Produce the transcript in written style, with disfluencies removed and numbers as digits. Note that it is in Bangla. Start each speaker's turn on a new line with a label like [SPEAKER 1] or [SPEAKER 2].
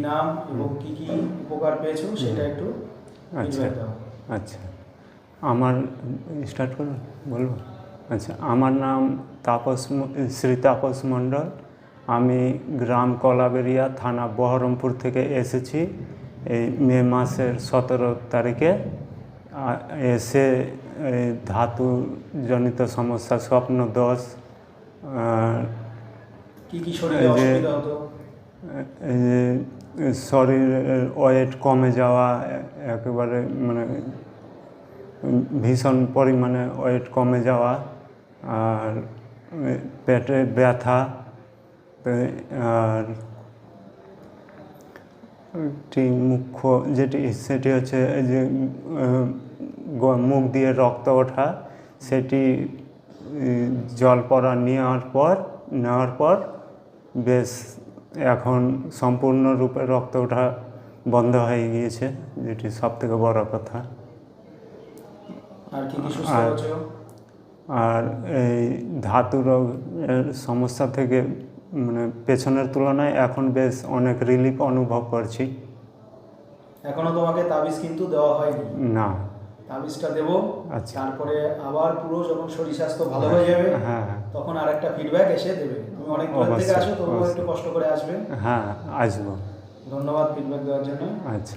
[SPEAKER 1] নাম এবং কি কি উপকার পেয়েছো সেটা একটু
[SPEAKER 2] আচ্ছা
[SPEAKER 1] feedback দাও।
[SPEAKER 2] আচ্ছা আমার স্টার্ট করুন বলবো। আচ্ছা আমার নাম শ্রী তাপস মণ্ডল। আমি গ্রাম কলাবেরিয়া, থানা বহরমপুর থেকে এসেছি এই মে মাসের 17 তারিখে। এসে এই ধাতুজনিত সমস্যা, স্বপ্নদোষ,
[SPEAKER 1] কি কি শরীরে
[SPEAKER 2] এই যে
[SPEAKER 1] অসুবিধা হতো?
[SPEAKER 2] এই যে শরীরের ওয়েট কমে যাওয়া, একেবারে মানে ভীষণ পরিমাণে ওয়েট কমে যাওয়া, আর পেটে ব্যথা, আর একটি মুখ্য সেটি হচ্ছে এই যে মুখ দিয়ে রক্ত ওঠা, সেটি জল পড়া নেওয়ার পর বেশ এখন সম্পূর্ণরূপে রক্ত ওঠা বন্ধ হয়ে গিয়েছে, যেটি সবথেকে বড় কথা।
[SPEAKER 1] আর কি কি সুস্থ হয়েছো?
[SPEAKER 2] আর এই ধাতু রোগের সমস্যা থেকে মানে পেছনের তুলনায় এখন বেশ অনেক রিলিফ অনুভব করছি।
[SPEAKER 1] এখনো তোমাকে তাবিজ কিন্তু দেওয়া হয়নি?
[SPEAKER 2] না।
[SPEAKER 1] তাবিজটা দেবো,
[SPEAKER 2] আচ্ছা।
[SPEAKER 1] তারপরে আবার পুরো যখন শরীর স্বাস্থ্য ভালো হয়ে যাবে
[SPEAKER 2] হ্যাঁ
[SPEAKER 1] তখন আর একটা ফিডব্যাক এসে দেবে। তুমি অনেক দূর থেকে
[SPEAKER 2] অবশ্যই,
[SPEAKER 1] আসো, তবুও একটু
[SPEAKER 2] অবশ্যই।
[SPEAKER 1] কষ্ট করে আসবে।
[SPEAKER 2] হ্যাঁ আসবো।
[SPEAKER 1] ধন্যবাদ ফিডব্যাক দেওয়ার জন্য।
[SPEAKER 2] আচ্ছা।